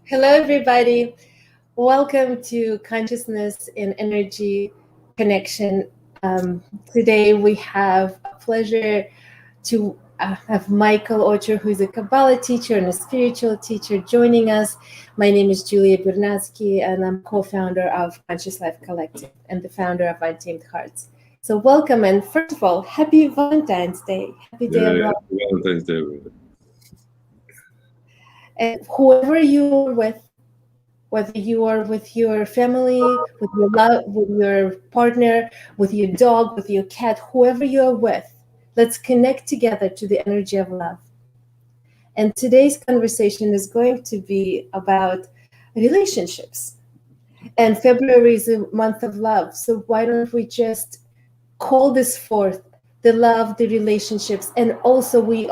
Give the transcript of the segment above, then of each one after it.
Hello, everybody. Welcome to Consciousness and Energy Connection. Today, we have a pleasure to have Michael Ocher, who's a Kabbalah teacher and a spiritual teacher, joining us. My name is Julia Bernatsky, and I'm co-founder of Conscious Life Collective and the founder of Untamed Hearts. So welcome, and first of all, happy Valentine's Day. Happy Day of Love. Valentine's Day, everybody. And whoever you are with, whether you are with your family, with your love, with your partner, with your dog, with your cat, whoever you are with, let's connect together to the energy of love. And today's conversation is going to be about relationships. And February is a month of love. So why don't we just call this forth, the love, the relationships, and also we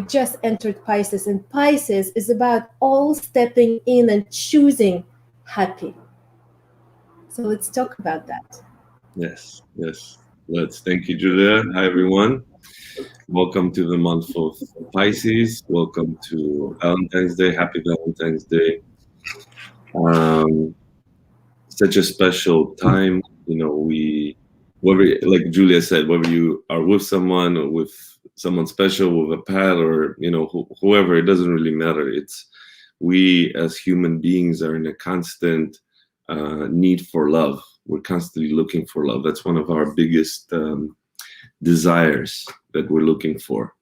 just entered Pisces, and Pisces is about all stepping in and choosing happy. So let's talk about that. Yes. Let's. Thank you, Julia. Hi, everyone. Welcome to the month of Pisces. Welcome to Valentine's Day. Happy Valentine's Day. Such a special time. Whether, like Julia said, whether you are with someone or with someone special, with a pet, or whoever, it doesn't really matter. It's we as human beings are in a constant need for love. We're constantly looking for love. That's one of our biggest desires that we're looking for.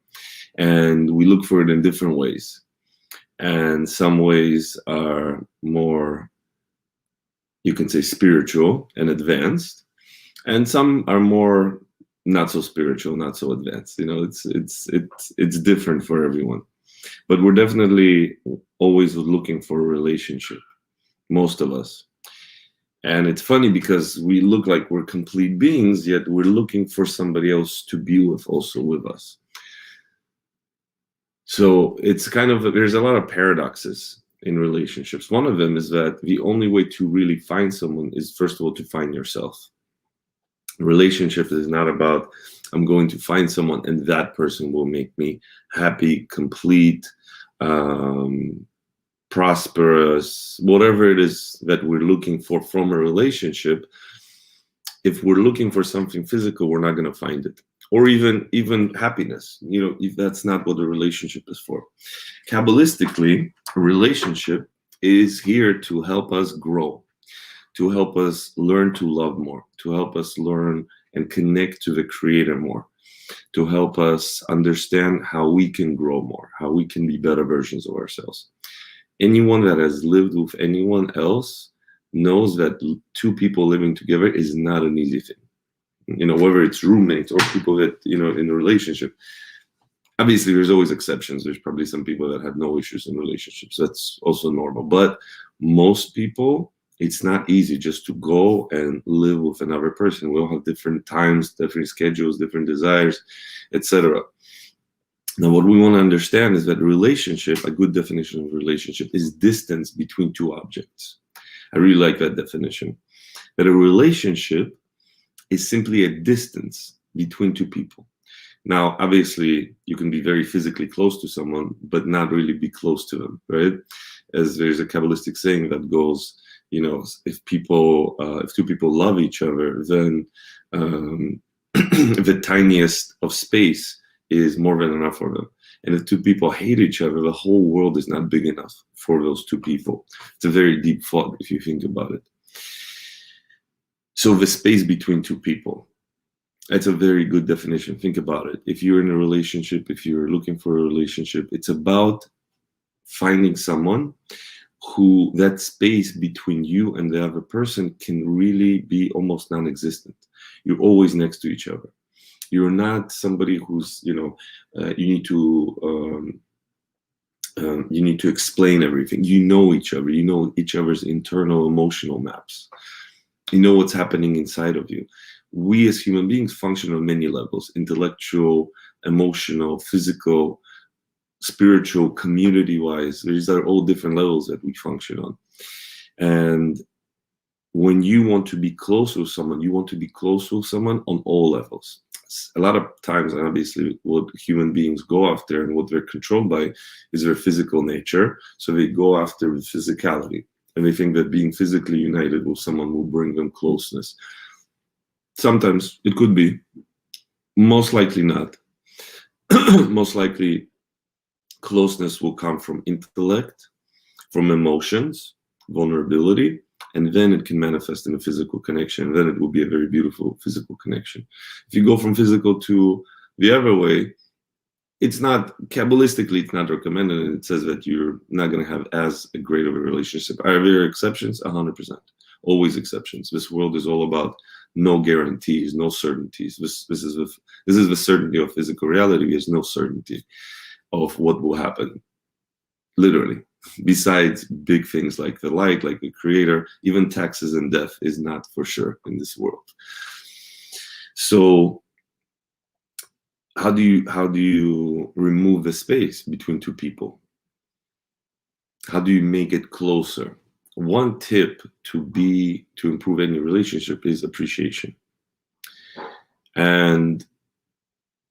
And we look for it in different ways. And some ways are more, you can say, spiritual and advanced. And some are more not so spiritual, not so advanced. It's different for everyone. But we're definitely always looking for a relationship, most of us. And it's funny because we look like we're complete beings, yet we're looking for somebody else to be with, also with us. So it's there's a lot of paradoxes in relationships. One of them is that the only way to really find someone is, first of all, to find yourself. Relationship is not about, I'm going to find someone and that person will make me happy, complete, prosperous, whatever it is that we're looking for from a relationship. If we're looking for something physical, we're not going to find it. Or even happiness, if that's not what a relationship is for. Kabbalistically, a relationship is here to help us grow, to help us learn to love more, to help us learn and connect to the Creator more, to help us understand how we can grow more, how we can be better versions of ourselves. Anyone that has lived with anyone else knows that two people living together is not an easy thing. Whether it's roommates or people that, in a relationship. Obviously, there's always exceptions. There's probably some people that have no issues in relationships. That's also normal. But most people, it's not easy just to go and live with another person. We all have different times, different schedules, different desires, etc. Now, what we want to understand is that relationship, a good definition of relationship, is distance between two objects. I really like that definition. That a relationship is simply a distance between two people. Now, obviously, you can be very physically close to someone, but not really be close to them, right? As there's a Kabbalistic saying that goes, if two people love each other, then the tiniest of space is more than enough for them. And if two people hate each other, the whole world is not big enough for those two people. It's a very deep thought if you think about it. So the space between two people, that's a very good definition. Think about it. If you're in a relationship, if you're looking for a relationship, it's about finding someone who that space between you and the other person can really be almost non-existent. You're always next to each other. You're not somebody who's, you need to explain everything. You know each other. You know each other's internal emotional maps. You know what's happening inside of you. We as human beings function on many levels: intellectual, emotional, physical, spiritual, community-wise. These are all different levels that we function on. And when you want to be close with someone, you want to be close with someone on all levels: A lot of times, obviously, what human beings go after and what they're controlled by is their physical nature. So they go after the physicality, and they think that being physically united with someone will bring them closeness. Sometimes it could be, most likely not. Most likely, closeness will come from intellect, from emotions, vulnerability, and then it can manifest in a physical connection. Then it will be a very beautiful physical connection. If you go from physical to the other way, it's not, Kabbalistically, it's not recommended, and it says that you're not going to have as a great of a relationship. Are there exceptions? 100%. Always exceptions. This world is all about no guarantees, no certainties. This is the certainty of physical reality. There's no certainty of what will happen, literally. Besides big things like the light, like the creator, even taxes and death is not for sure in this world. So how do you remove the space between two people? How do you make it closer? One tip to improve any relationship is appreciation. And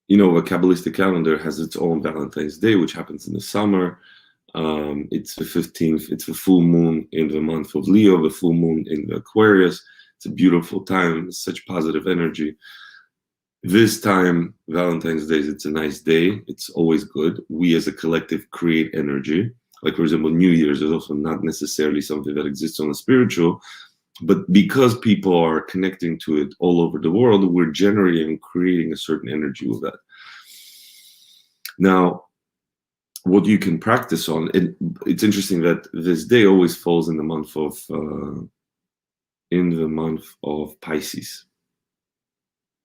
a Kabbalistic calendar has its own Valentine's Day, which happens in the summer. It's the 15th. It's the full moon in the month of Leo, the full moon in the Aquarius. It's a beautiful time. It's such positive energy. This time, Valentine's Day, it's a nice day. It's always good. We as a collective create energy. Like, for example, New Year's is also not necessarily something that exists on a spiritual, but because people are connecting to it all over the world, we're generating and creating a certain energy with that. Now, what you can practice on, it's interesting that this day always falls in the month of Pisces.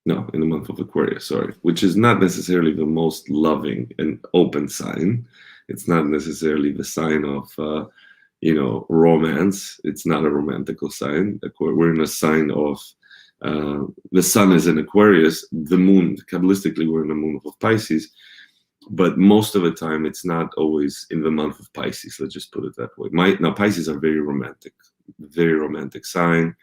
No, in the month of Aquarius, sorry, which is not necessarily the most loving and open sign. It's not necessarily the sign of, romance. It's not a romantical sign. We're in a sign of, the sun is in Aquarius, the moon, Kabbalistically, we're in the moon of Pisces, but most of the time it's not always in the month of Pisces. Let's just put it that way. Now, Pisces are very romantic sign.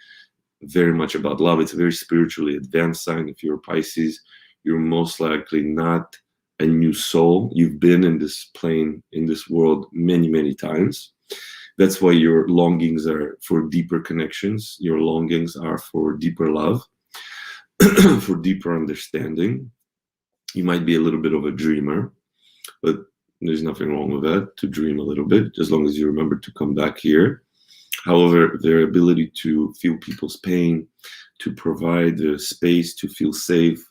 Very much about love. It's a very spiritually advanced sign. If you're a Pisces, you're most likely not a new soul. You've been in this plane, in this world many, many times. That's why your longings are for deeper connections. Your longings are for deeper love, for deeper understanding. You might be a little bit of a dreamer, but there's nothing wrong with that, to dream a little bit, as long as you remember to come back here. However, their ability to feel people's pain, to provide a space to feel safe,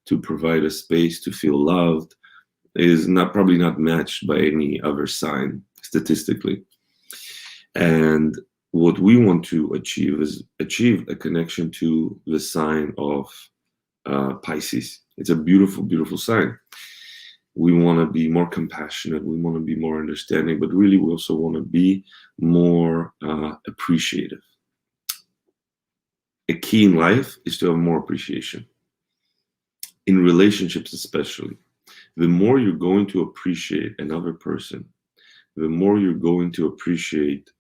to provide a space to feel loved, is probably not matched by any other sign statistically. And what we want to achieve is a connection to the sign of Pisces. It's a beautiful, beautiful sign. We want to be more compassionate. We want to be more understanding, but really we also want to be more appreciative. A key in life is to have more appreciation. In relationships especially, the more you're going to appreciate another person, the more you're going to appreciate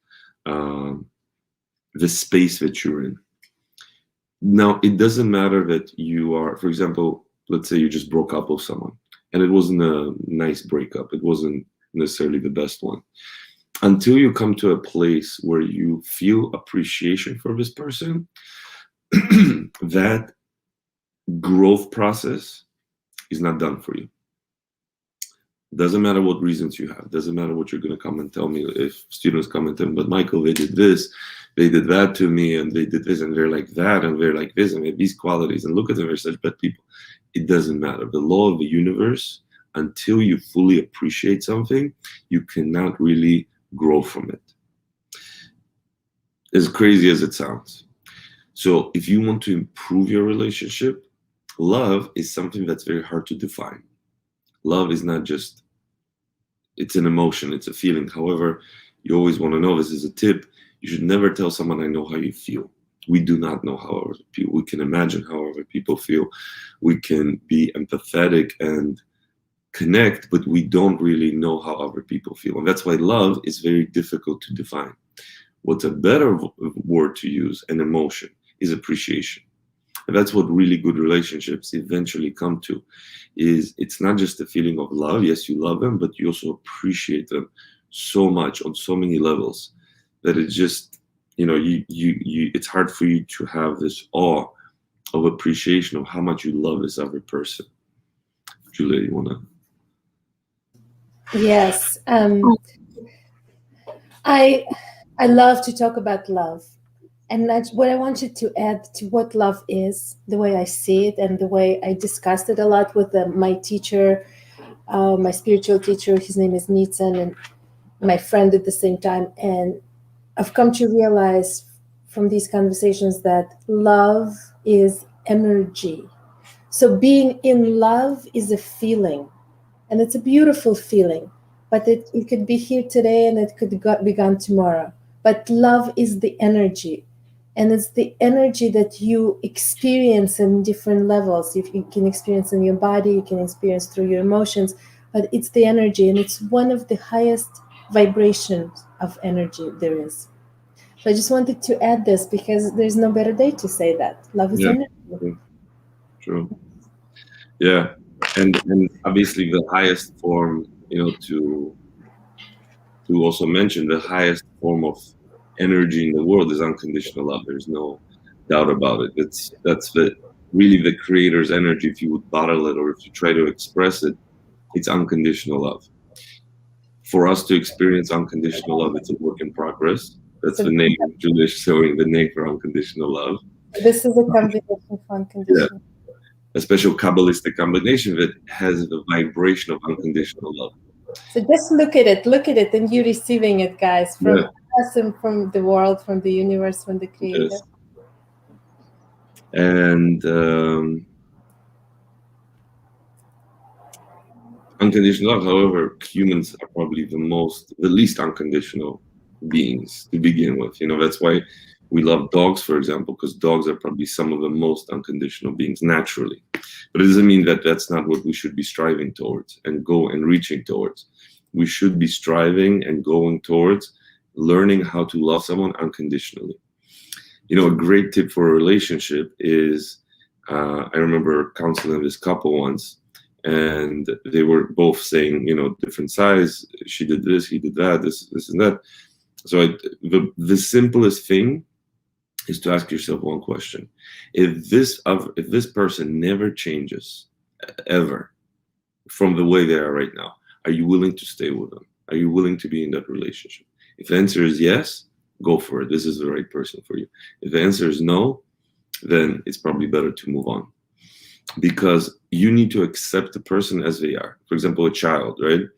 the space that you're in. Now, it doesn't matter that you are, for example, let's say you just broke up with someone, and it wasn't a nice breakup. It wasn't necessarily the best one. Until you come to a place where you feel appreciation for this person, that growth process is not done for you. Doesn't matter what reasons you have. Doesn't matter what you're going to come and tell me. If students come and tell me, but Michael, they did this, they did that to me, and they did this, and they're like that, and they're like this, and they have these qualities, and look at them, they're such bad people. It doesn't matter. The law of the universe, until you fully appreciate something, you cannot really grow from it. As crazy as it sounds. So if you want to improve your relationship, love is something that's very hard to define. Love is not just, it's an emotion, it's a feeling. However, you always want to know, this is a tip, you should never tell someone, I know how you feel. We do not know how other people, we can imagine how other people feel. We can be empathetic and connect, but we don't really know how other people feel. And that's why love is very difficult to define. What's a better word to use, an emotion, is appreciation. And that's what really good relationships eventually come to, is it's not just a feeling of love. Yes, you love them, but you also appreciate them so much on so many levels that it's just, it's hard for you to have this awe of appreciation of how much you love this other person. Julia, you want to? Yes. I love to talk about love. And that's what I wanted to add to what love is, the way I see it, and the way I discussed it a lot with my teacher, my spiritual teacher. His name is Nitzan, and my friend at the same time. And I've come to realize from these conversations that love is energy. So being in love is a feeling, and it's a beautiful feeling, but it could be here today and it could be gone tomorrow. But love is the energy. And it's the energy that you experience in different levels. If you can experience in your body, you can experience through your emotions, but it's the energy, and it's one of the highest vibrations of energy there is. So I just wanted to add this because there's no better day to say that. Love is energy. True. Yeah. And obviously the highest form, to also mention, the highest form of energy in the world is unconditional love. There's no doubt about it. That's really the creator's energy. If you would bottle it or if you try to express it, it's unconditional love. For us to experience unconditional love, it's a work in progress. That's the name. Julia showing the name for unconditional love. This is a combination of unconditional. Yeah. A special Kabbalistic combination that has the vibration of unconditional love. So just look at it, and you're receiving it, guys, from us and from the world, from the universe, from the creator. Yes. And unconditional love, however, humans are probably the least unconditional beings to begin with. That's why we love dogs, for example, because dogs are probably some of the most unconditional beings naturally. But it doesn't mean that that's not what we should be striving towards and reaching towards. We should be striving and going towards learning how to love someone unconditionally. A great tip for a relationship is, I remember counseling this couple once, and they were both saying, different size. She did this, he did that, this and that. So the simplest thing is to ask yourself one question: if this person never changes ever from the way they are right now, are you willing to stay with them? Are you willing to be in that relationship? If the answer is yes, go for it. This is the right person for you. If the answer is no, then it's probably better to move on, because you need to accept the person as they are. For example, a child, right?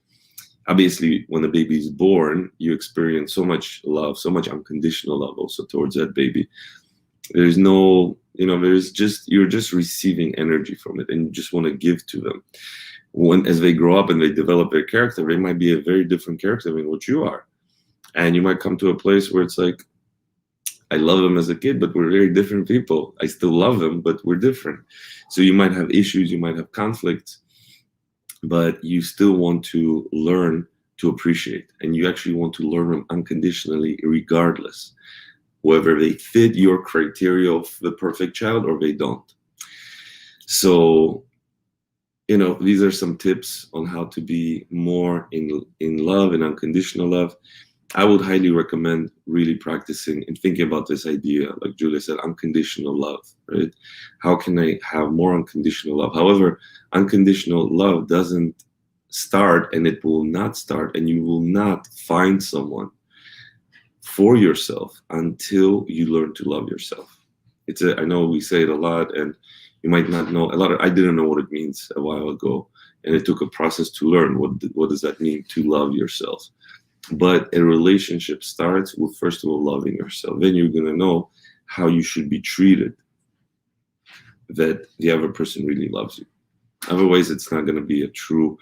Obviously, when a baby is born, you experience so much love, so much unconditional love also towards that baby. There's no, you're just receiving energy from it, and you just want to give to them. As they grow up and they develop their character, they might be a very different character than what you are. And you might come to a place where it's like, I love them as a kid, but we're very different people. I still love them, but we're different. So you might have issues, you might have conflicts, but you still want to learn to appreciate, and you actually want to learn them unconditionally, regardless, whether they fit your criteria of the perfect child or they don't. So, these are some tips on how to be more in love and unconditional love. I would highly recommend really practicing and thinking about this idea, like Julia said, unconditional love, right? How can I have more unconditional love? However, unconditional love doesn't start, and it will not start, and you will not find someone for yourself until you learn to love yourself. I know we say it a lot, and you might not know I didn't know what it means a while ago, and it took a process to learn what does that mean to love yourself. But a relationship starts with, first of all, loving yourself. Then you're going to know how you should be treated, that the other person really loves you. Otherwise, it's not going to be a true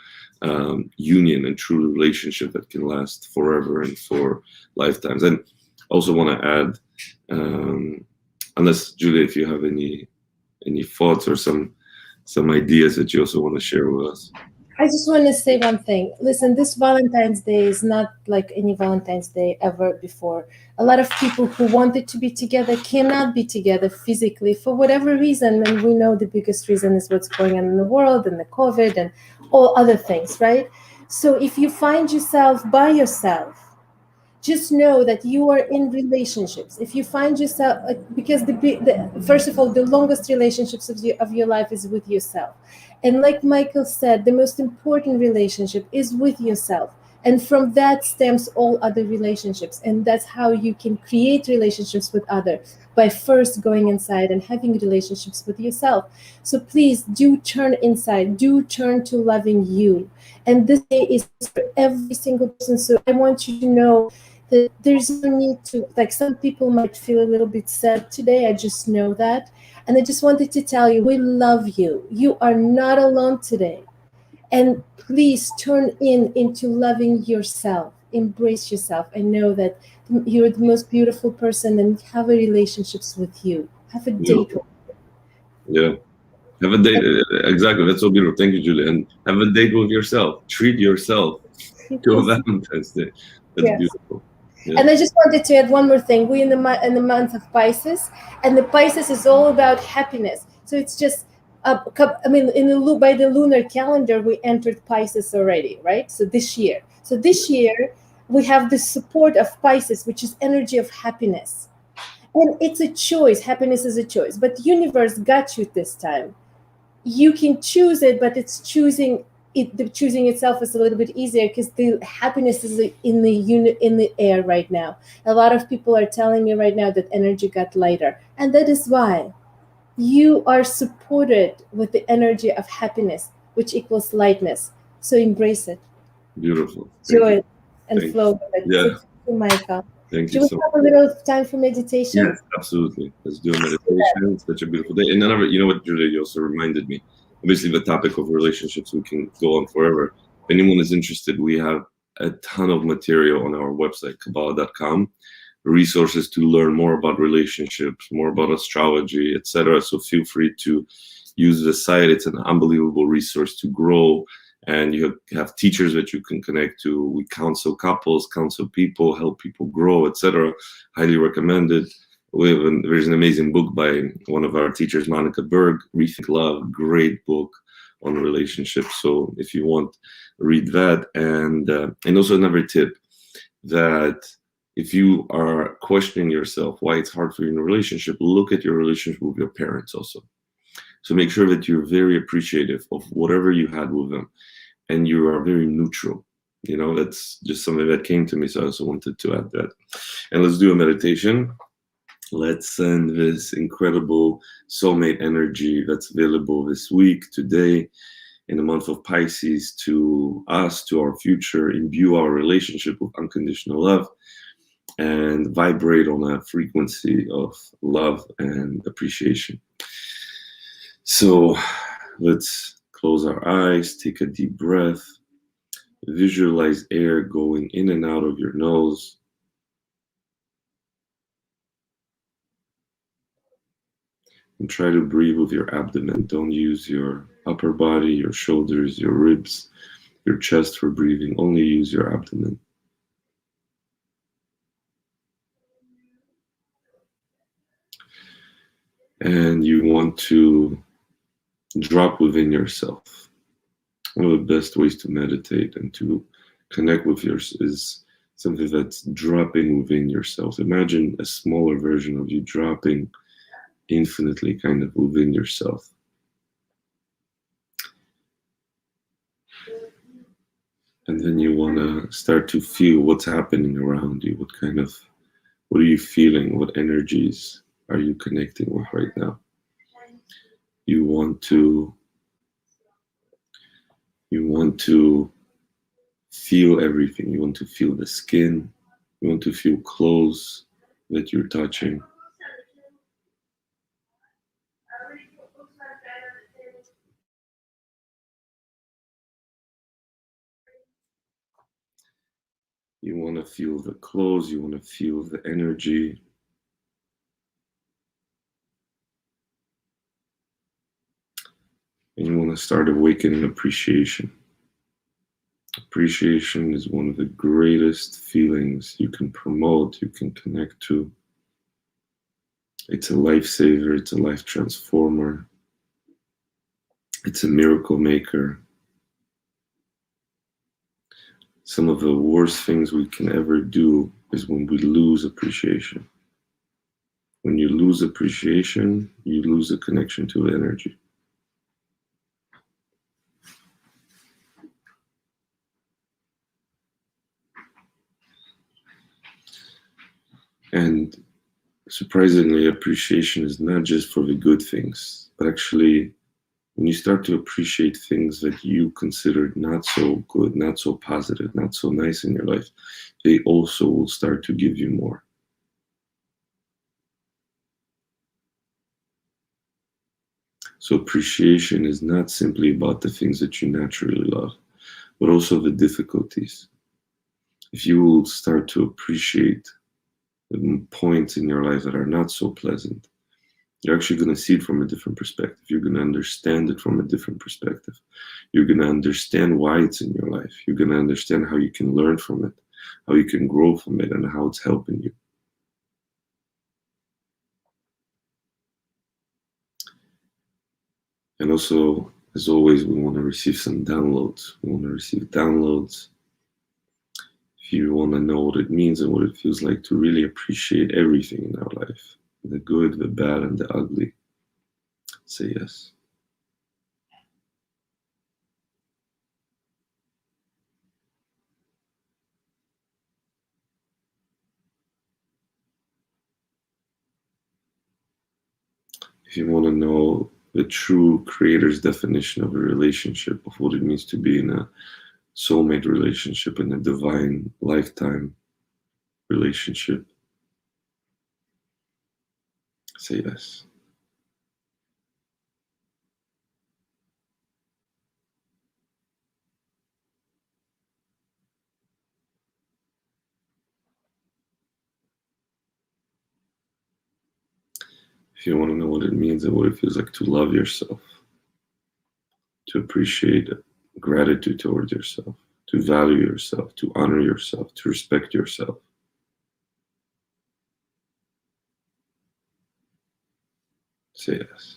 union and true relationship that can last forever and for lifetimes. And also want to add, unless, Julia, if you have any thoughts or some ideas that you also want to share with us. I just want to say one thing. Listen, this Valentine's Day is not like any Valentine's Day ever before. A lot of people who wanted to be together cannot be together physically for whatever reason. And we know the biggest reason is what's going on in the world and the COVID and all other things, right? So if you find yourself by yourself, just know that you are in relationships. If you find yourself, because first of all, the longest relationships of your life is with yourself. And like Michael said, the most important relationship is with yourself. And from that stems all other relationships. And that's how you can create relationships with others, by first going inside and having relationships with yourself. So please do turn inside, do turn to loving you. And this day is for every single person. So I want you to know that there's no need to, like, some people might feel a little bit sad today. I just know that. And I just wanted to tell you, we love you. You are not alone today. And please turn into loving yourself. Embrace yourself and know that you're the most beautiful person, and have a relationships with you. Have a date Beautiful. Yeah. Have a date. Exactly. That's so beautiful. Thank you, Julie. And have a date with yourself. Treat yourself to a with Valentine's Day. That's Yes. beautiful. Yeah. And I just wanted to add one more thing. We in the month of Pisces, and the Pisces is all about happiness. So it's just, I mean, by the lunar calendar, we entered Pisces already, right? So this year, we have the support of Pisces, which is energy of happiness, and it's a choice. Happiness is a choice, but the universe got you this time. You can choose it, but it's choosing it. The choosing itself is a little bit easier because the happiness is in the unit in the air right now. A lot of people are telling me right now that energy got lighter, and that is why you are supported with the energy of happiness, which equals lightness. So embrace it, Beautiful. Thank joy you. it, and Thank flow with it. you. So Yeah. thank you, Michael. Thank Do you we so much. have a little time for meditation? Yes, absolutely. Let's do a meditation. It's such a beautiful day. And another, you know what, Julia, you also reminded me. Obviously, the topic of relationships, we can go on forever. If anyone is interested, we have a ton of material on our website, Kabbalah.com, resources to learn more about relationships, more about astrology, etc. So feel free to use the site. It's an unbelievable resource to grow. And you have teachers that you can connect to. We counsel couples, counsel people, help people grow, etc. Highly recommended. There's an amazing book by one of our teachers, Monica Berg, Rethink Love, great book on relationships. So if you want, read that. And also another tip, that if you are questioning yourself why it's hard for you in a relationship, look at your relationship with your parents also. So make sure that you're very appreciative of whatever you had with them, and you are very neutral. You know, that's just something that came to me, so I also wanted to add that. And let's do a meditation. Let's send this incredible soulmate energy that's available this week, today, in the month of Pisces, to us, to our future, imbue our relationship with unconditional love, and vibrate on a frequency of love and appreciation. So let's close our eyes, take a deep breath, visualize air going in and out of your nose. And try to breathe with your abdomen. Don't use your upper body, your shoulders, your ribs, your chest for breathing. Only use your abdomen. And you want to drop within yourself. One of the best ways to meditate and to connect with yourself is something that's dropping within yourself. Imagine a smaller version of you dropping infinitely kind of within yourself. And then you want to start to feel what's happening around you. What are you feeling? What energies are you connecting with right now? You want to feel everything. You want to feel the skin. You want to feel clothes that you're touching. You want to feel the clothes. You want to feel the energy. And you want to start awakening appreciation. Appreciation is one of the greatest feelings you can promote, you can connect to. It's a lifesaver, it's a life transformer, it's a miracle maker. Some of the worst things we can ever do is when we lose appreciation. When you lose appreciation, you lose a connection to energy. And surprisingly, appreciation is not just for the good things, but actually, when you start to appreciate things that you considered not so good, not so positive, not so nice in your life, they also will start to give you more. So appreciation is not simply about the things that you naturally love, but also the difficulties. If you will start to appreciate the points in your life that are not so pleasant, you're actually going to see it from a different perspective. You're going to understand it from a different perspective. You're going to understand why it's in your life. You're going to understand how you can learn from it, how you can grow from it, and how it's helping you. And also, as always, we want to receive some downloads. We want to receive downloads. If you want to know what it means and what it feels like to really appreciate everything in our life, the good, the bad, and the ugly, say yes. If you want to know the true creator's definition of a relationship, of what it means to be in a soulmate relationship, in a divine lifetime relationship, say yes. If you want to know what it means and what it feels like to love yourself, to appreciate gratitude towards yourself, to value yourself, to honor yourself, to respect yourself, say yes.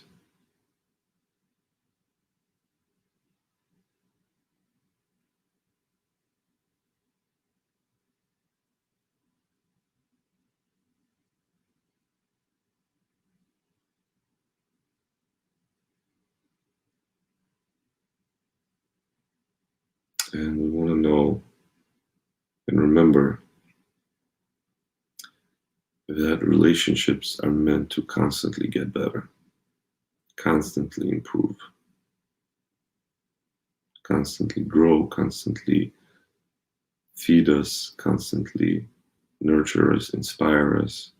And we want to know and remember that relationships are meant to constantly get better, constantly improve, constantly grow, constantly feed us, constantly nurture us, inspire us.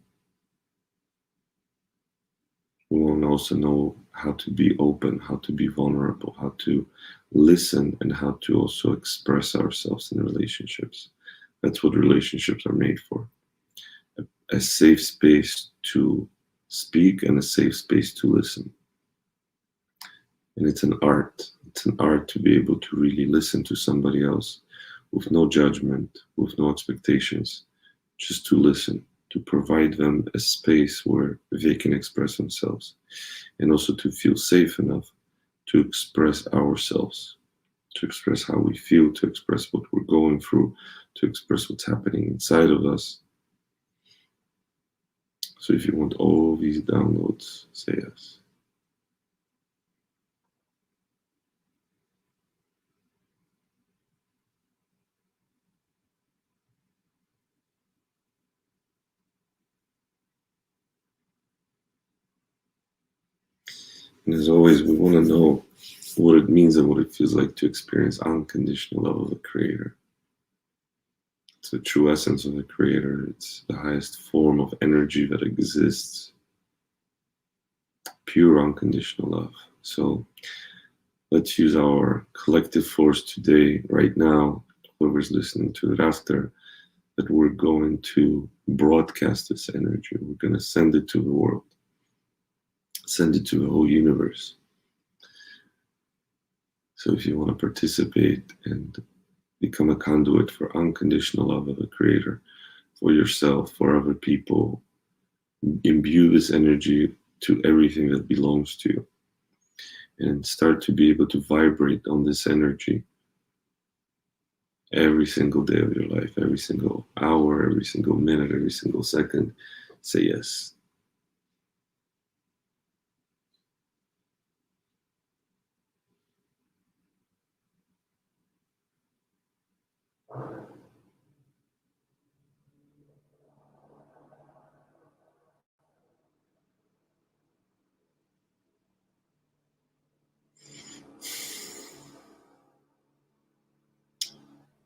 We want to also know how to be open, how to be vulnerable, how to listen, and how to also express ourselves in relationships. That's what relationships are made for. A safe space to speak and a safe space to listen. And it's an art. It's an art to be able to really listen to somebody else with no judgment, with no expectations, just to listen, to provide them a space where they can express themselves, and also to feel safe enough to express ourselves, to express how we feel, to express what we're going through, to express what's happening inside of us. So if you want all these downloads, say yes. And as always, we want to know what it means and what it feels like to experience unconditional love of the Creator. It's the true essence of the Creator. It's the highest form of energy that exists. Pure unconditional love. So let's use our collective force today, right now, whoever's listening to it after, that we're going to broadcast this energy. We're going to send it to the world, send it to the whole universe. So if you want to participate and become a conduit for unconditional love of the Creator, for yourself, for other people. Imbue this energy to everything that belongs to you, and start to be able to vibrate on this energy every single day of your life, every single hour, every single minute, every single second. Say yes.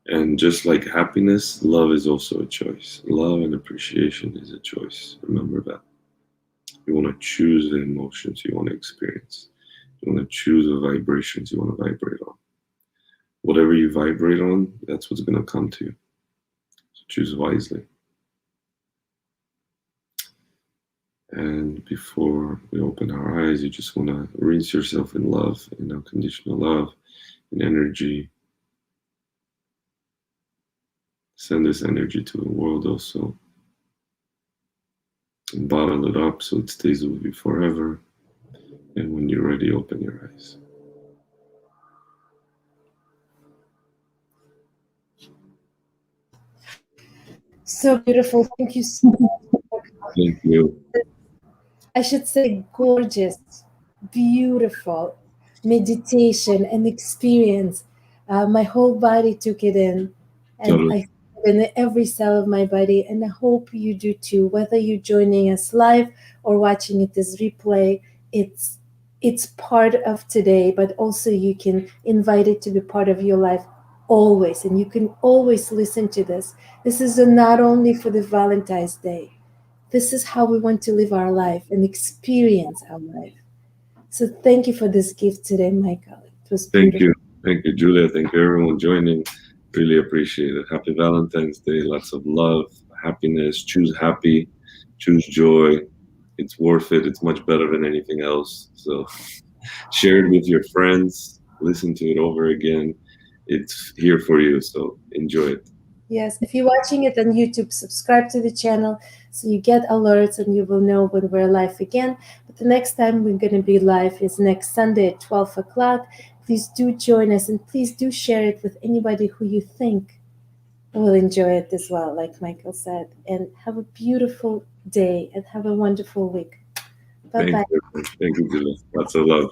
And just like happiness, love is also a choice. Love and appreciation is a choice. Remember that. You want to choose the emotions you want to experience. You want to choose the vibrations you want to vibrate on. Whatever you vibrate on, that's what's going to come to you. So choose wisely. And before we open our eyes, you just want to rinse yourself in love, in unconditional love, in energy. Send this energy to the world also. And bottle it up so it stays with you forever. And when you're ready, open your eyes. So beautiful. Thank you so much. Thank you. I should say gorgeous, beautiful meditation and experience. My whole body took it in, and Totally. I feel it in every cell of my body. And I hope you do too. Whether you're joining us live or watching it as replay, it's part of today, but also you can invite it to be part of your life always, and you can always listen to this. This is not only for the Valentine's Day. This is how we want to live our life and experience our life. So thank you for this gift today, Michael. It was Thank beautiful. you. Thank you, Julia. Thank you, everyone joining. Really appreciate it. Happy Valentine's Day. Lots of love, happiness. Choose happy, choose joy. It's worth it. It's much better than anything else. So share it with your friends. Listen to it over again. It's here for you. So enjoy it. Yes, if you're watching it on YouTube, subscribe to the channel so you get alerts and you will know when we're live again. But the next time we're going to be live is next Sunday at 12 o'clock. Please do join us, and please do share it with anybody who you think will enjoy it as well, like Michael said. And have a beautiful day and have a wonderful week. Thank Bye-bye. you. Thank you, Julia. Lots of love.